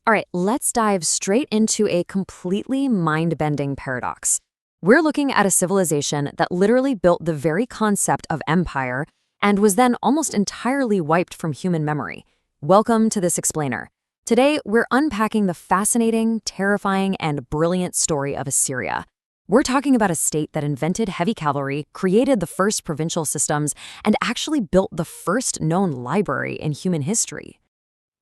All right, let's dive straight into a completely mind-bending paradox. We're looking at a civilization that literally built the very concept of empire and was then almost entirely wiped from human memory. Welcome to this explainer. Today, we're unpacking the fascinating, terrifying, and brilliant story of Assyria. We're talking about a state that invented heavy cavalry, created the first provincial systems, and actually built the first known library in human history.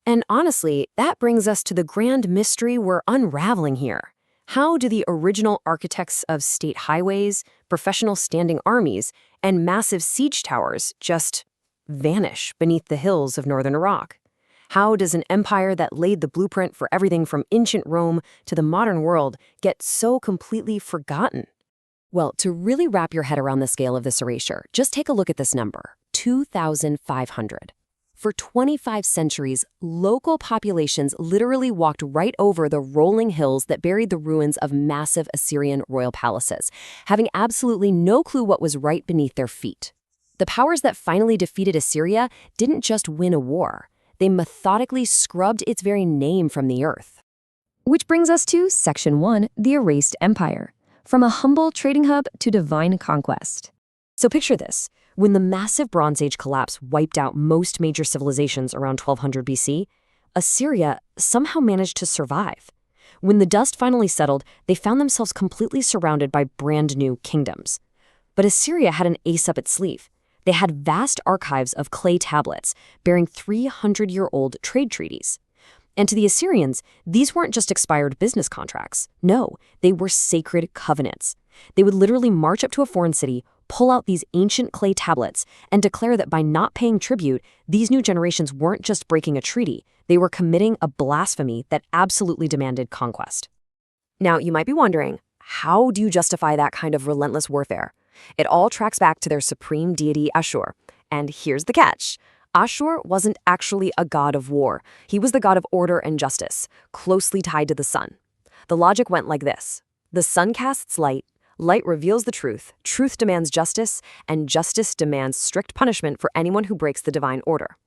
And honestly, that brings us to the grand mystery we're unraveling here. How do the original architects of state highways, professional standing armies, and massive siege towers just vanish beneath the hills of northern Iraq? How does an empire that laid the blueprint for everything from ancient Rome to the modern world get so completely forgotten? Well, to really wrap your head around the scale of this erasure, just take a look at this number, 2,500. For 25 centuries, local populations literally walked right over the rolling hills that buried the ruins of massive Assyrian royal palaces, having absolutely no clue what was right beneath their feet. The powers that finally defeated Assyria didn't just win a war. They methodically scrubbed its very name from the earth. Which brings us to Section 1, the Erased Empire. From a humble trading hub to divine conquest. So picture this. When the massive Bronze Age collapse wiped out most major civilizations around 1200 BC, Assyria somehow managed to survive. When the dust finally settled, they found themselves completely surrounded by brand new kingdoms. But Assyria had an ace up its sleeve. They had vast archives of clay tablets bearing 300-year-old trade treaties. And to the Assyrians, these weren't just expired business contracts. No, they were sacred covenants. They would literally march up to a foreign city, pull out these ancient clay tablets, and declare that by not paying tribute, these new generations weren't just breaking a treaty, they were committing a blasphemy that absolutely demanded conquest. Now, you might be wondering, how do you justify that kind of relentless warfare? It all tracks back to their supreme deity Ashur. And here's the catch. Ashur wasn't actually a god of war. He was the god of order and justice, closely tied to the sun. The logic went like this. The sun casts light, light reveals the truth demands justice, and justice demands strict punishment for anyone who breaks the divine order.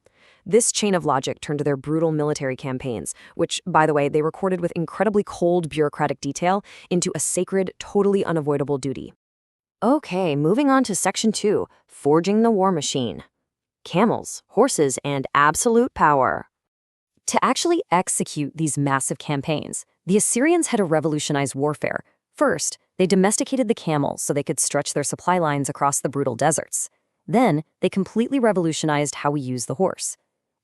This chain of logic turned to their brutal military campaigns, which, by the way, they recorded with incredibly cold bureaucratic detail, into a sacred, totally unavoidable duty. Okay, moving on to Section 2, Forging the War Machine. Camels, horses, and absolute power. To actually execute these massive campaigns, the Assyrians had to revolutionize warfare. First, they domesticated the camel so they could stretch their supply lines across the brutal deserts. Then, they completely revolutionized how we use the horse.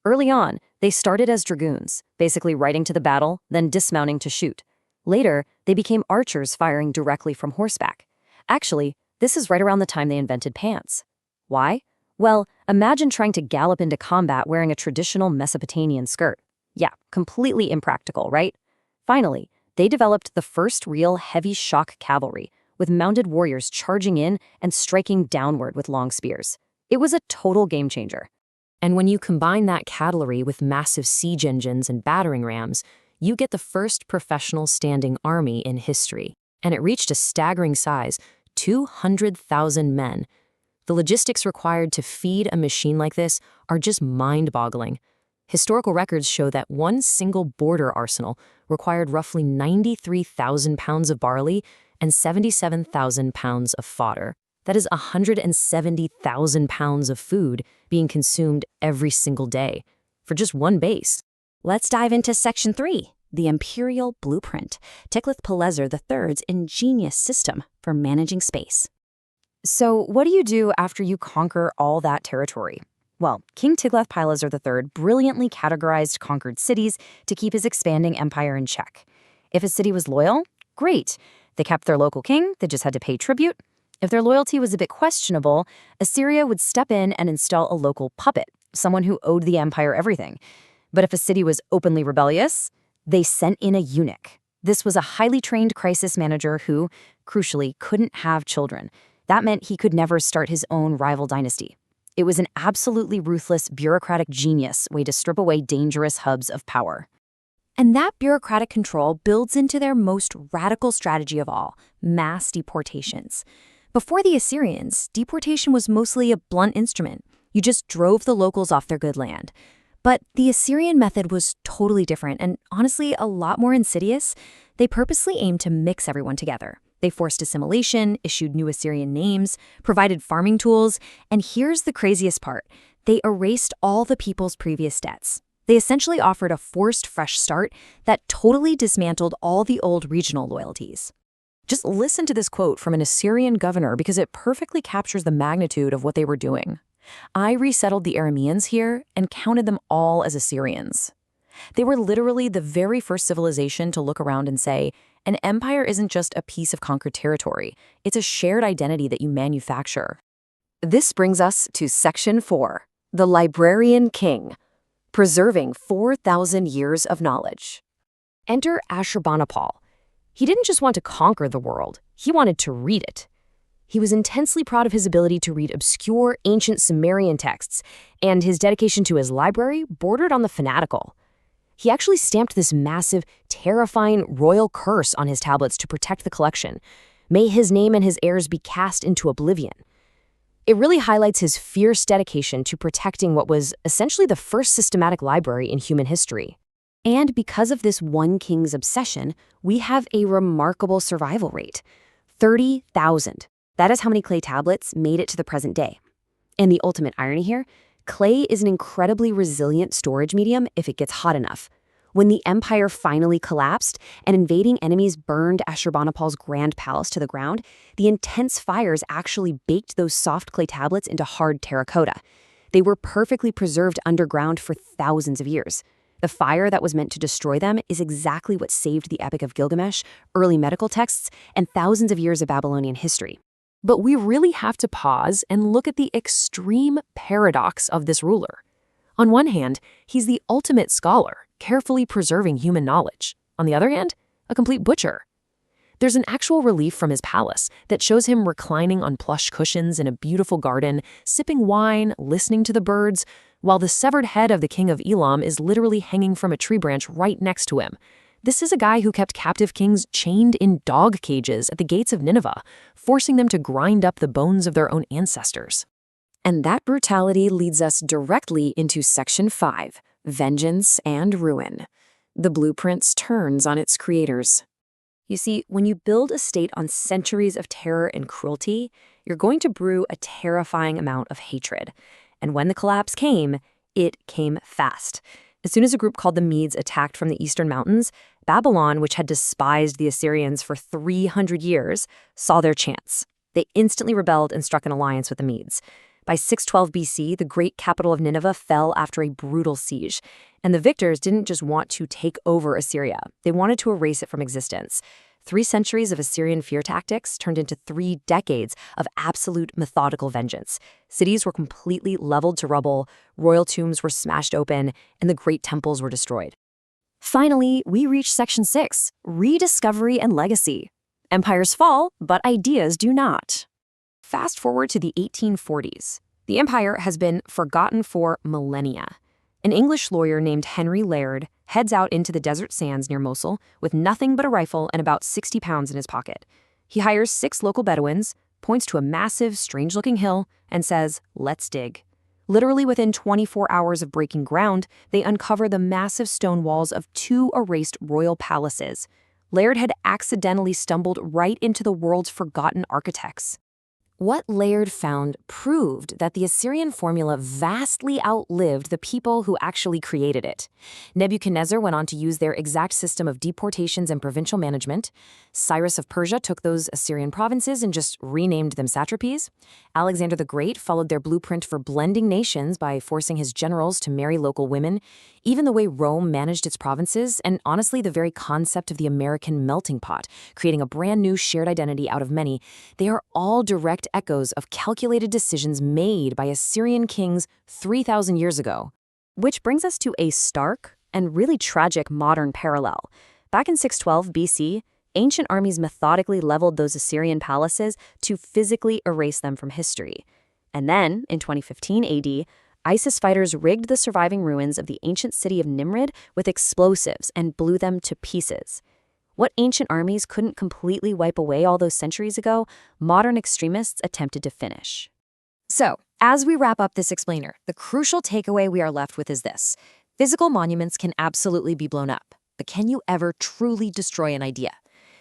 Early on, they started as dragoons, basically riding to the battle, then dismounting to shoot. Later, they became archers firing directly from horseback. Actually, this is right around the time they invented pants. Why? Well, imagine trying to gallop into combat wearing a traditional Mesopotamian skirt. Yeah, completely impractical, right? Finally, they developed the first real heavy shock cavalry, with mounted warriors charging in and striking downward with long spears. It was a total game changer. And when you combine that cavalry with massive siege engines and battering rams, you get the first professional standing army in history. And it reached a staggering size, 200,000 men. The logistics required to feed a machine like this are just mind-boggling. Historical records show that one single border arsenal required roughly 93,000 pounds of barley and 77,000 pounds of fodder. That is 170,000 pounds of food being consumed every single day for just one base. Let's dive into Section 3, the Imperial Blueprint, Tiglath-Pileser III's ingenious system for managing space. So what do you do after you conquer all that territory? Well, King Tiglath-Pileser III brilliantly categorized conquered cities to keep his expanding empire in check. If a city was loyal, great. They kept their local king, they just had to pay tribute. If their loyalty was a bit questionable, Assyria would step in and install a local puppet, someone who owed the empire everything. But if a city was openly rebellious, they sent in a eunuch. This was a highly trained crisis manager who, crucially, couldn't have children. That meant he could never start his own rival dynasty. It was an absolutely ruthless, bureaucratic genius way to strip away dangerous hubs of power. And that bureaucratic control builds into their most radical strategy of all, mass deportations. Before the Assyrians, deportation was mostly a blunt instrument. You just drove the locals off their good land. But the Assyrian method was totally different and honestly a lot more insidious. They purposely aimed to mix everyone together. They forced assimilation, issued new Assyrian names, provided farming tools, and here's the craziest part. They erased all the people's previous debts. They essentially offered a forced fresh start that totally dismantled all the old regional loyalties. Just listen to this quote from an Assyrian governor because it perfectly captures the magnitude of what they were doing. "I resettled the Arameans here and counted them all as Assyrians." They were literally the very first civilization to look around and say, an empire isn't just a piece of conquered territory, it's a shared identity that you manufacture. This brings us to Section 4, the Librarian King, preserving 4,000 years of knowledge. Enter Ashurbanipal. He didn't just want to conquer the world, he wanted to read it. He was intensely proud of his ability to read obscure ancient Sumerian texts, and his dedication to his library bordered on the fanatical. He actually stamped this massive, terrifying royal curse on his tablets to protect the collection. May his name and his heirs be cast into oblivion. It really highlights his fierce dedication to protecting what was essentially the first systematic library in human history. And because of this one king's obsession, we have a remarkable survival rate. 30,000. That is how many clay tablets made it to the present day. And the ultimate irony here, clay is an incredibly resilient storage medium if it gets hot enough. When the empire finally collapsed and invading enemies burned Ashurbanipal's grand palace to the ground, the intense fires actually baked those soft clay tablets into hard terracotta. They were perfectly preserved underground for thousands of years. The fire that was meant to destroy them is exactly what saved the Epic of Gilgamesh, early medical texts, and thousands of years of Babylonian history. But we really have to pause and look at the extreme paradox of this ruler. On one hand, he's the ultimate scholar, carefully preserving human knowledge. On the other hand, a complete butcher. There's an actual relief from his palace that shows him reclining on plush cushions in a beautiful garden, sipping wine, listening to the birds, while the severed head of the king of Elam is literally hanging from a tree branch right next to him. This is a guy who kept captive kings chained in dog cages at the gates of Nineveh, forcing them to grind up the bones of their own ancestors. And that brutality leads us directly into Section 5, Vengeance and Ruin. The blueprint turns on its creators. You see, when you build a state on centuries of terror and cruelty, you're going to brew a terrifying amount of hatred. And when the collapse came, it came fast. As soon as a group called the Medes attacked from the eastern mountains, Babylon, which had despised the Assyrians for 300 years, saw their chance. They instantly rebelled and struck an alliance with the Medes. By 612 BC, the great capital of Nineveh fell after a brutal siege. And the victors didn't just want to take over Assyria. They wanted to erase it from existence. 3 centuries of Assyrian fear tactics turned into 3 decades of absolute methodical vengeance. Cities were completely leveled to rubble, royal tombs were smashed open, and the great temples were destroyed. Finally, we reach Section 6, Rediscovery and Legacy. Empires fall, but ideas do not. Fast forward to the 1840s. The empire has been forgotten for millennia. An English lawyer named Henry Laird heads out into the desert sands near Mosul with nothing but a rifle and about 60 pounds in his pocket. He hires 6 local Bedouins, points to a massive, strange-looking hill, and says, "Let's dig." Literally within 24 hours of breaking ground, they uncover the massive stone walls of 2 erased royal palaces. Laird had accidentally stumbled right into the world's forgotten architects. What Laird found proved that the Assyrian formula vastly outlived the people who actually created it. Nebuchadnezzar went on to use their exact system of deportations and provincial management. Cyrus of Persia took those Assyrian provinces and just renamed them satrapies. Alexander the Great followed their blueprint for blending nations by forcing his generals to marry local women. Even the way Rome managed its provinces, and honestly the very concept of the American melting pot, creating a brand new shared identity out of many, they are all direct echoes of calculated decisions made by Assyrian kings 3,000 years ago. Which brings us to a stark and really tragic modern parallel. Back in 612 BC, ancient armies methodically leveled those Assyrian palaces to physically erase them from history. And then, in 2015 AD, ISIS fighters rigged the surviving ruins of the ancient city of Nimrud with explosives and blew them to pieces. What ancient armies couldn't completely wipe away all those centuries ago, modern extremists attempted to finish. So, as we wrap up this explainer, the crucial takeaway we are left with is this. Physical monuments can absolutely be blown up, but can you ever truly destroy an idea?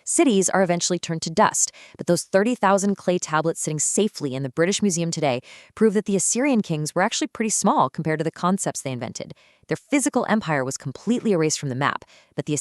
Cities are eventually turned to dust, but those 30,000 clay tablets sitting safely in the British Museum today prove that the Assyrian kings were actually pretty small compared to the concepts they invented. Their physical empire was completely erased from the map, but the